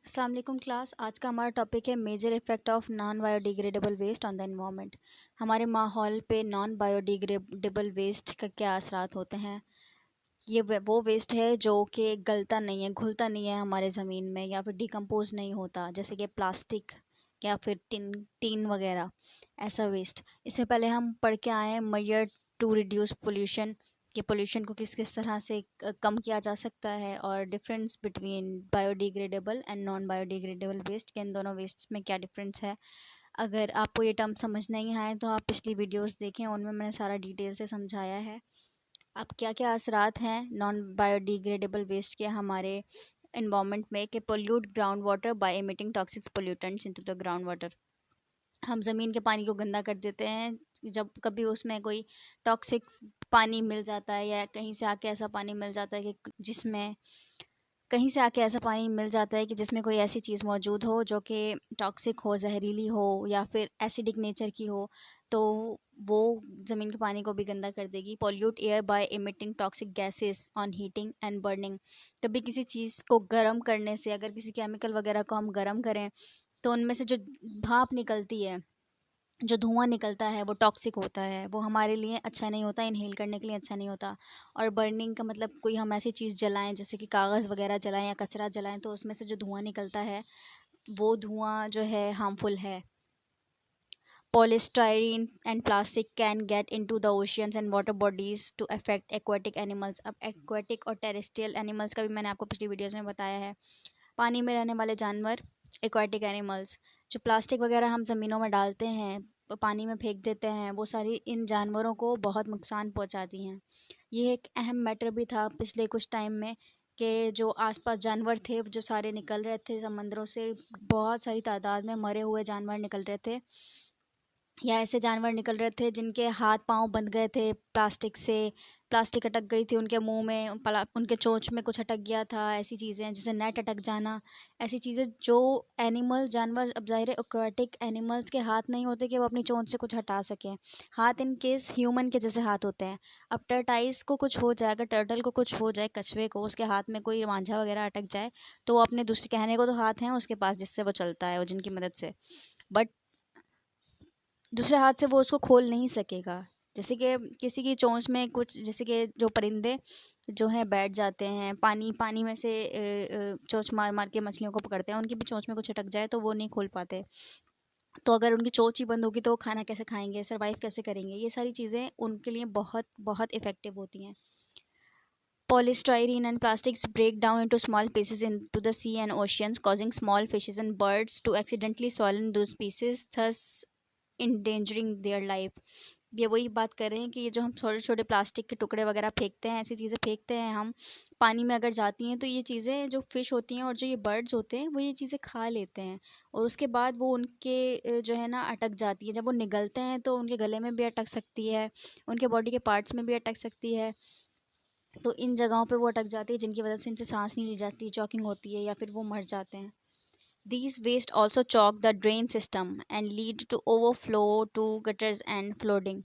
अस्सलाम वालेकुम क्लास। आज का हमारा टॉपिक है major effect of non biodegradable waste on the environment. हमारे माहौल पे नॉन बायोडिग्रेडेबल वेस्ट का क्या असरात होते हैं। ये वो वेस्ट है जो कि गलता नहीं है, घुलता नहीं है हमारे ज़मीन में या फिर डिकम्पोज नहीं होता, जैसे कि प्लास्टिक या फिर टिन टीन वगैरह, ऐसा वेस्ट। इससे पहले हम पढ़ के आए हैं मेजर टू रिड्यूस पोल्यूशन, कि पोल्यूशन को किस किस तरह से कम किया जा सकता है, और difference between biodegradable and non biodegradable waste, के इन दोनों वेस्ट में क्या डिफरेंस है। अगर आपको ये टर्म समझ नहीं आए तो आप पिछली वीडियोस देखें, उनमें मैंने सारा डिटेल से समझाया है। अब क्या क्या असरात हैं नॉन बायोडिग्रेडेबल वेस्ट के हमारे इन्वायरमेंट में, कि pollute ground water bye emitting toxic pollutants into the ground water. हम ज़मीन के पानी को गंदा कर देते हैं जब कभी उसमें कोई टॉक्सिक पानी मिल जाता है, या कहीं से आके ऐसा पानी मिल जाता है कि जिसमें कहीं से आके ऐसा पानी मिल जाता है कि जिसमें कोई ऐसी चीज़ मौजूद हो जो कि टॉक्सिक हो, जहरीली हो या फिर एसिडिक नेचर की हो, तो वो ज़मीन के पानी को भी गंदा कर देगी। Pollute air by emitting toxic gases on heating and burning. कभी किसी चीज़ को गर्म करने से, अगर किसी केमिकल वगैरह को हम गर्म करें तो उनमें से जो भाप निकलती है, जो धुआं निकलता है, वो टॉक्सिक होता है, वो हमारे लिए अच्छा नहीं होता, इनहेल करने के लिए अच्छा नहीं होता। और बर्निंग का मतलब कोई हम ऐसी चीज़ जलाएं जैसे कि कागज़ वगैरह जलाएं या कचरा जलाएं, तो उसमें से जो धुआं निकलता है वो धुआं जो है हार्मफुल है। Polystyrene and plastic can get into the oceans and water bodies to affect aquatic animals। अब aquatic और terrestrial animals का भी मैंने आपको पिछली वीडियोस में बताया है। पानी में रहने वाले जानवर, एक्वाटिक एनिमल्स। जो प्लास्टिक वगैरह हम ज़मीनों में डालते हैं, पानी में फेंक देते हैं, वो सारी इन जानवरों को बहुत नुकसान पहुंचाती हैं। ये एक अहम मैटर भी था पिछले कुछ टाइम में, कि जो आसपास जानवर थे जो सारे निकल रहे थे समंदरों से, बहुत सारी तादाद में मरे हुए जानवर निकल रहे थे, या ऐसे जानवर निकल रहे थे जिनके हाथ पांव बंध गए थे प्लास्टिक से, प्लास्टिक अटक गई थी उनके मुंह में, उनके चोंच में कुछ अटक गया था, ऐसी चीज़ें जैसे नेट अटक जाना, ऐसी चीज़ें जो एनिमल जानवर, अब ज़ाहिर है एक्वाटिक एनिमल्स के हाथ नहीं होते कि वो अपनी चोंच से कुछ हटा सकें। हाथ इन केस ह्यूमन के जैसे हाथ होते हैं। अब टर्टाइस को कुछ हो जाए, अगर टर्टल को कुछ हो जाए, कछुए को, उसके हाथ में कोई मांझा वगैरह अटक जाए, तो वो अपने दूसरे, कहने को तो हाथ हैं उसके पास जिससे वो चलता है, वो जिनकी मदद से, बट दूसरे हाथ से वो उसको खोल नहीं सकेगा। जैसे कि किसी की चोंच में कुछ, जैसे कि जो परिंदे जो हैं बैठ जाते हैं, पानी पानी में से चोंच मार मार के मछलियों को पकड़ते हैं, उनकी भी चोंच में कुछ अटक जाए तो वो नहीं खोल पाते। तो अगर उनकी चोंच ही बंद होगी तो वो खाना कैसे खाएंगे, सर्वाइव कैसे करेंगे। ये सारी चीज़ें उनके लिए बहुत बहुत इफ़ेक्टिव होती हैं। Polystyrene and plastics break down into small pieces into the sea and oceans, causing small fishes and birds to accidentally swallow those pieces, thus endangering their life। ये वही बात कर रहे हैं कि ये जो हम छोटे छोटे प्लास्टिक के टुकड़े वगैरह फेंकते हैं, ऐसी चीज़ें फेंकते हैं हम पानी में, अगर जाती हैं तो ये चीज़ें, जो फिश होती हैं और जो ये बर्ड्स होते हैं, वो ये चीज़ें खा लेते हैं, और उसके बाद वो उनके जो है ना अटक जाती है। जब वो निगलते हैं तो उनके गले में भी अटक सकती है, उनके बॉडी के पार्ट्स में भी अटक सकती है। तो इन जगहों पे वो अटक जाती है जिनकी वजह से इनसे सांस नहीं ली जाती, चॉकिंग होती है, या फिर वो मर जाते हैं। These waste also clog the drain system and lead to overflow to gutters and flooding।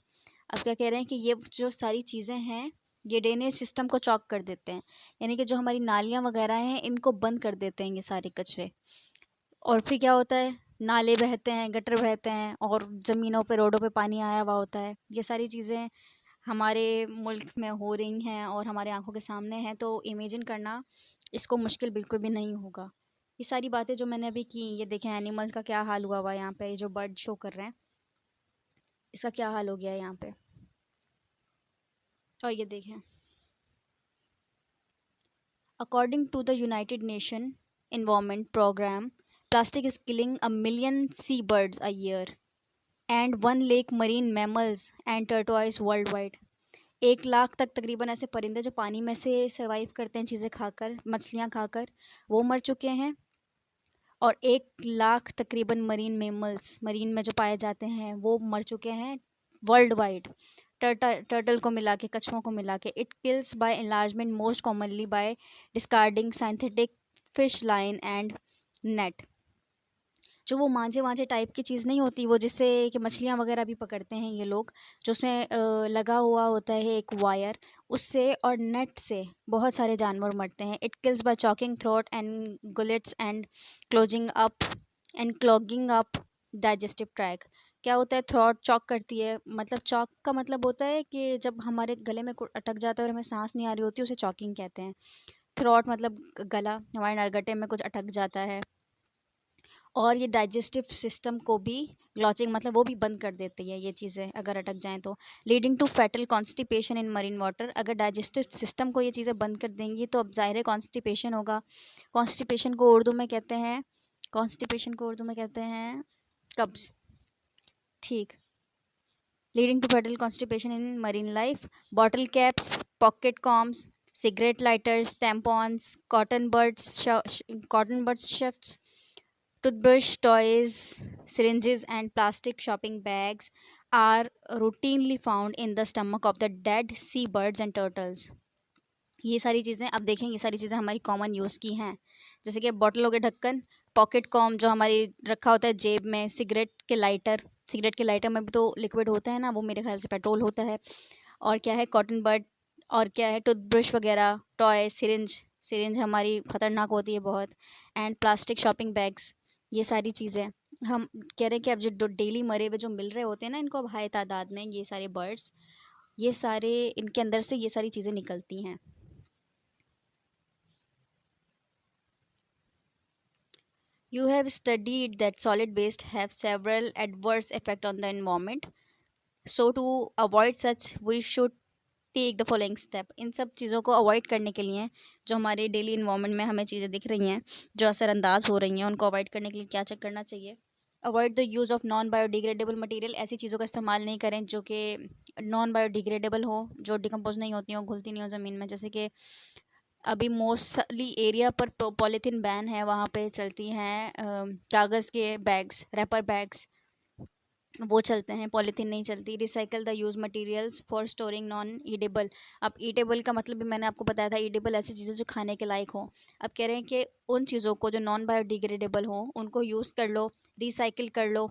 अब क्या कह रहे हैं कि ये जो सारी चीज़ें हैं, ये ड्रेनेज सिस्टम को चॉक कर देते हैं, यानी कि जो हमारी नालियाँ वगैरह हैं इनको बंद कर देते हैं ये सारे कचरे। और फिर क्या होता है, नाले बहते हैं, गटर बहते हैं, और ज़मीनों पे, रोडों पे पानी आया हुआ होता है। ये सारी चीज़ें हमारे मुल्क में हो रही हैं और हमारे आंखों के सामने हैं, तो इमेजिन करना इसको मुश्किल बिल्कुल भी नहीं होगा। ये सारी बातें जो मैंने अभी की, ये देखें एनिमल का क्या हाल हुआ हुआ है यहाँ पे, ये जो बर्ड शो कर रहे हैं इसका क्या हाल हो गया है यहाँ पे। और ये देखें, according to the united nation environment programme, plastic is killing a million sea birds a year and 1 lakh marine mammals and tortoise world wide. 1 lakh तक तकरीबन ऐसे परिंदे जो पानी में से सर्वाइव करते हैं चीज़ें खाकर, मछलियाँ खाकर, वो मर चुके हैं। और 1 लाख तकरीबन मरीन मेमल्स, मरीन में जो पाए जाते हैं, वो मर चुके हैं वर्ल्ड वाइड। टर्टल को मिला के, कछुओं को मिला के। It kills by enlargement most commonly by discarding synthetic fish line and net. जो वो मांझे मांझे टाइप की चीज़ नहीं होती, वो जिससे कि मछलियाँ वगैरह भी पकड़ते हैं ये लोग, जो उसमें लगा हुआ होता है एक वायर, उससे और नेट से बहुत सारे जानवर मरते हैं। It kills by choking throat and gullets and clogging up digestive track. क्या होता है, थ्रोट चॉक करती है, मतलब चॉक का मतलब होता है कि जब हमारे गले में कुछ अटक जाता है और हमें सांस नहीं आ रही होती, उसे चॉकिंग कहते हैं। थ्रोट मतलब गला, हमारे नरगटे में कुछ अटक जाता है। और ये डाइजेस्टिव सिस्टम को भी ग्लॉचिंग मतलब वो भी बंद कर देती है ये चीज़ें अगर अटक जाएं तो। Leading to fatal constipation in marine water. अगर डाइजेस्टिव सिस्टम को ये चीज़ें बंद कर देंगी तो अब ज़ाहिर है कॉन्स्टिपेशन होगा। कॉन्स्टिपेशन को उर्दू में कहते हैं कब्ज। ठीक। Leading to fatal constipation in marine life. Bottle caps, pocket combs, cigarette lighters, tampons, cotton buds shafts, toothbrush, toys, syringes, and plastic shopping bags are routinely found in the stomach of the dead seabirds and turtles. ये सारी चीज़ें, अब देखें, ये सारी चीज़ें हमारी common use की हैं, जैसे कि बॉटलों के ढक्कन, पॉकेट कॉम जो हमारी रखा होता है जेब में, सिगरेट के लाइटर में भी तो लिक्विड होता है ना, वो मेरे ख्याल से पेट्रोल होता है। और क्या है, कॉटन बड, और क्या है, टूथब्रश वगैरह, टॉय, सिरिंज हमारी ख़तरनाक होती है बहुत, एंड प्लास्टिक शॉपिंग बैग्स। ये सारी चीज़ें हम कह रहे हैं कि अब जो डेली मरे हुए जो मिल रहे होते हैं ना इनको, अब हाई तादाद में ये सारे बर्ड्स, ये सारे इनके अंदर से ये सारी चीज़ें निकलती हैं। You have studied that solid waste have several adverse effect on the environment. So to avoid such, we should take the following step. इन सब चीज़ों को अवॉइड करने के लिए, जो हमारे डेली इन्वायरमेंट में हमें चीज़ें दिख रही हैं जो असरअंदाज हो रही हैं, उनको अवॉइड करने के लिए क्या चेक करना चाहिए। Avoid the use of non biodegradable material. ऐसी चीज़ों का इस्तेमाल नहीं करें जो कि नॉन बायोडिग्रेडेबल हो, जो डिकम्पोज नहीं होती हो, घुलती नहीं हो ज़मीन में। जैसे कि अभी मोस्टली एरिया पर पॉलीथीन बैन है, वहाँ पे चलती हैं कागज़ के बैग्स, रैपर बैग्स, वो चलते हैं, पॉलीथीन नहीं चलती। Recycle the use materials for storing non edible. अब ईडेबल का मतलब भी मैंने आपको बताया था, ईडेबल ऐसी चीज़ें जो खाने के लायक हो। अब कह रहे हैं कि उन चीज़ों को जो नॉन बायोडिग्रेडेबल हो उनको यूज़ कर लो, रिसाइकिल कर लो।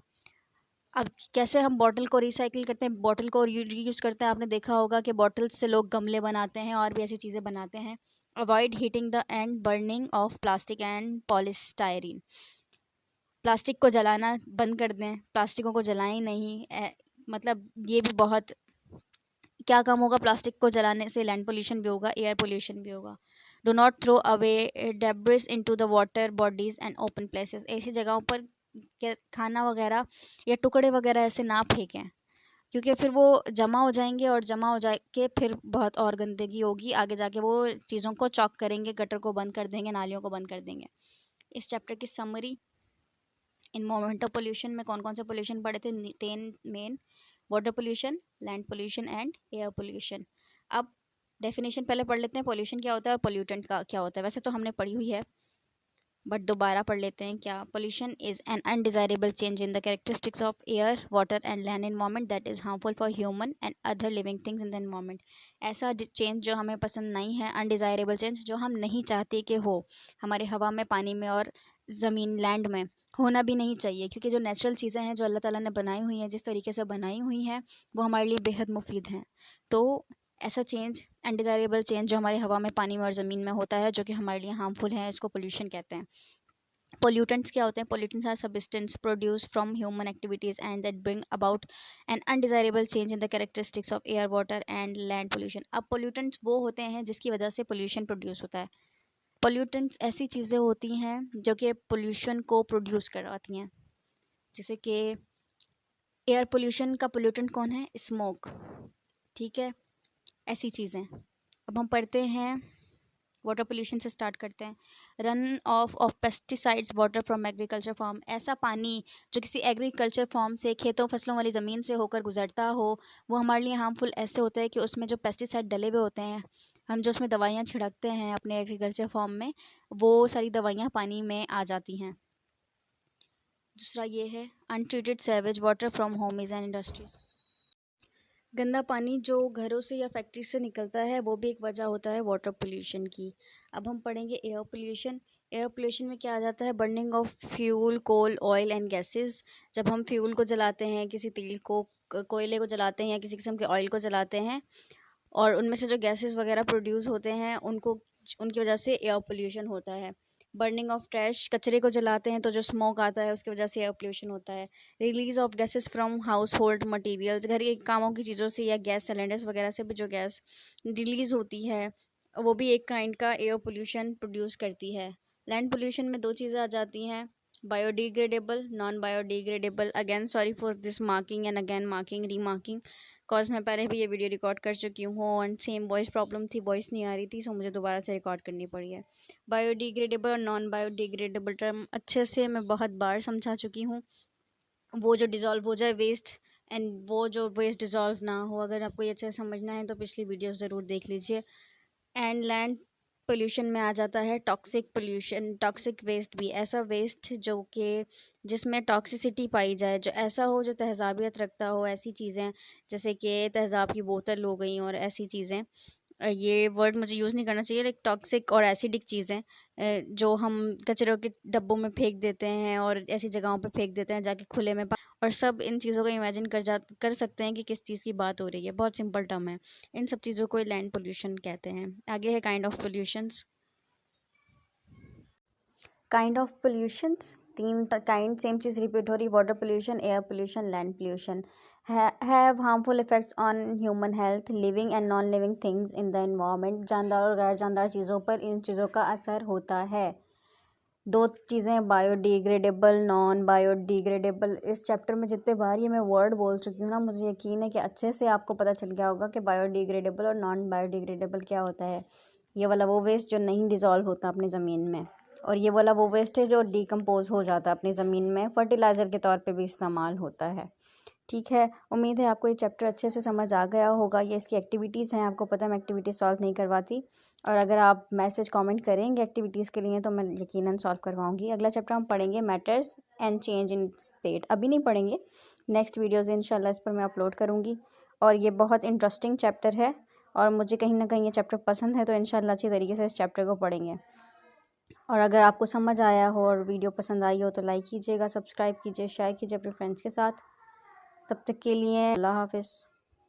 अब कैसे हम बॉटल को रिसाइकिल करते हैं, बॉटल को रीयूज़ करते हैं, आपने देखा होगा कि बॉटल्स से लोग गमले बनाते हैं और भी ऐसी चीज़ें बनाते हैं। Avoid heating the end burning of plastic and polystyrene. Plastic को जलाना बंद कर दें, प्लास्टिकों को जलाएं नहीं। मतलब ये भी बहुत, क्या कम होगा प्लास्टिक को जलाने से, लैंड पोल्यूशन भी होगा, एयर पोल्यूशन भी होगा। Do not throw away debris into the water bodies and open places. ऐसी जगहों पर खाना वगैरह या टुकड़े वगैरह ऐसे ना फेंकें, क्योंकि फिर वो जमा हो जाएंगे और जमा हो जाके फिर बहुत और गंदगी होगी, आगे जाके वो चीज़ों को चॉक करेंगे, गटर को बंद कर देंगे, नालियों को बंद कर देंगे। इस चैप्टर की समरी। इन्वायरमेंटल पोल्यूशन में कौन कौन से पोल्यूशन पड़े थे, 3 main: water pollution, land pollution and air pollution. अब डेफिनेशन पहले पढ़ लेते हैं, पोल्यूशन क्या होता है और पोल्यूटेंट का क्या होता है। वैसे तो हमने पढ़ी हुई है, बट दोबारा पढ़ लेते हैं। क्या, pollution is an undesirable change in the characteristics of air, water and land environment that is harmful for human and other living things in the environment. ऐसा चेंज जो हमें पसंद नहीं है, अनडिजायरेबल चेंज जो हम नहीं चाहते कि हो हमारे हवा में, पानी में और ज़मीन, लैंड में, होना भी नहीं चाहिए, क्योंकि जो नेचुरल चीज़ें हैं जो अल्लाह ताला ने बनाई हुई हैं, जिस तरीके से बनाई हुई हैं, वो हमारे लिए बेहद मुफीद हैं। तो ऐसा चेंज, अनडिजायरेबल चेंज जो हमारे हवा में, पानी में और ज़मीन में होता है, जो कि हमारे लिए हार्मफुल है, इसको पोल्यूशन कहते हैं। पोल्यूटेंट्स क्या होते हैं? Pollutants are substance produce from human activities and that bring about an undesirable change in the characteristics of air, water and land pollution. अब पोल्यूटेंट्स वो होते हैं जिसकी वजह से पोल्यूशन प्रोड्यूस होता है। पोल्यूटेंट्स ऐसी चीज़ें होती हैं जो कि पोल्यूशन को प्रोड्यूस करवाती हैं, जैसे कि एयर पोल्यूशन का पोल्यूटेंट कौन है? स्मोक। ठीक है, ऐसी चीज़ें। अब हम पढ़ते हैं, वाटर पोल्यूशन से स्टार्ट करते हैं। Run off pesticides water from agriculture farm. ऐसा पानी जो किसी एग्रीकल्चर फार्म से, खेतों फसलों वाली ज़मीन से होकर गुजरता हो, वो हमारे लिए हार्मफुल ऐसे होता है कि उसमें जो पेस्टिसाइड डले हुए होते हैं, हम जो उसमें दवाइयाँ छिड़कते हैं अपने एग्रीकल्चर फार्म में, वो सारी दवाइयाँ पानी में आ जाती हैं। दूसरा ये है untreated sewage water from homes and industries. गंदा पानी जो घरों से या फैक्ट्री से निकलता है, वो भी एक वजह होता है वाटर पोल्यूशन की। अब हम पढ़ेंगे एयर पोल्यूशन। एयर पोल्यूशन में क्या आ जाता है, burning of fuel, coal, oil and gases. जब हम फ्यूल को जलाते हैं, किसी तेल को, कोयले को जलाते हैं या किसी किस्म के ऑयल को जलाते हैं, और उनमें से जो गैसेस वगैरह प्रोड्यूस होते हैं उनकी वजह से एयर पोल्यूशन होता है। बर्निंग ऑफ ट्रैश, कचरे को जलाते हैं तो जो स्मोक आता है उसकी वजह से एयर पोल्यूशन होता है। Release of gases from house hold materials, घर के कामों की चीज़ों से या गैस सिलेंडर्स वगैरह से भी जो गैस रिलीज होती है वो भी एक काइंड का एयर पोल्यूशन प्रोड्यूस करती है। लैंड पोल्यूशन में 2 चीज़ें आ जाती हैं, biodegradable, non biodegradable. Again sorry for this marking and again marking, remarking, because मैं पहले भी ये वीडियो रिकॉर्ड कर चुकी हूँ एंड सेम वॉइस प्रॉब्लम थी, वॉइस नहीं आ रही थी, सो मुझे दोबारा से रिकॉर्ड करनी पड़ी है। बायोडिग्रेडेबल और नॉन बायोडिग्रेडेबल टर्म अच्छे से मैं बहुत बार समझा चुकी हूँ। वो जो डिज़ोल्व हो जाए वेस्ट एंड वो जो वेस्ट डिज़ोल्व ना हो, अगर आपको ये अच्छे से समझना है तो पिछली वीडियो ज़रूर देख लीजिए। एंड लैंड पोल्यूशन में आ जाता है टॉक्सिक पोल्यूशन, टॉक्सिक वेस्ट भी, ऐसा वेस्ट जो कि जिसमें टॉक्सिसिटी पाई जाए, जो ऐसा हो जो तहज़ाबियत रखता हो, ऐसी चीज़ें जैसे कि तेज़ाब की बोतल हो गई और ऐसी चीज़ें, ये वर्ड मुझे यूज़ नहीं करना चाहिए, लाइक टॉक्सिक और एसिडिक चीज़ें जो हम कचरों के डब्बों में फेंक देते हैं और ऐसी जगहों पे फेंक देते हैं जाके खुले में, और सब इन चीज़ों को इमेजिन कर सकते हैं कि किस चीज़ की बात हो रही है, बहुत सिंपल टर्म है। इन सब चीज़ों को लैंड पोल्यूशन कहते हैं। आगे है kind of pollutions. Kind of pollutions 3 kind, same cheese repeat हो रही, water pollution, air pollution, land pollution. Have harmful effects on human health, living and non living things in the environment. जानदार और गैर जानदार चीज़ों पर इन चीज़ों का असर होता है। 2 चीज़ें, बायोडिग्रेडेबल, नॉन बायोडिग्रेडेबल। इस चैप्टर में जितने बार ये मैं वर्ड बोल चुकी हूँ ना, मुझे यकीन है कि अच्छे से आपको पता चल गया होगा कि बायोडिग्रेडेबल और नॉन बायोडिग्रेडेबल क्या होता है। ये वाला वो वेस्ट जो नहीं डिज़ोल्व होता अपनी ज़मीन में, और ये वाला वो वेस्ट है जो डिकम्पोज हो जाता है अपनी ज़मीन में, फर्टिलाइज़र के तौर पे भी इस्तेमाल होता है। ठीक है, उम्मीद है आपको ये चैप्टर अच्छे से समझ आ गया होगा। ये इसकी एक्टिविटीज़ हैं, आपको पता है मैं एक्टिविटीज़ सॉल्व नहीं करवाती, और अगर आप मैसेज कमेंट करेंगे एक्टिविटीज़ के लिए तो मैं यकीनन सॉल्व करवाऊंगी। अगला चैप्टर हम पढ़ेंगे matters and change in state, अभी नहीं पढ़ेंगे, नेक्स्ट वीडियोज़ इंशाल्लाह इस पर मैं अपलोड करूँगी। और ये बहुत इंटरेस्टिंग चैप्टर है और मुझे कहीं ना कहीं ये चैप्टर पसंद है, तो इंशाल्लाह अच्छी तरीके से इस चैप्टर को पढ़ेंगे। और अगर आपको समझ आया हो और वीडियो पसंद आई हो तो लाइक कीजिएगा, सब्सक्राइब कीजिए, शेयर कीजिए अपने फ्रेंड्स के साथ। तब तक के लिए अल्लाह हाफ़िज़।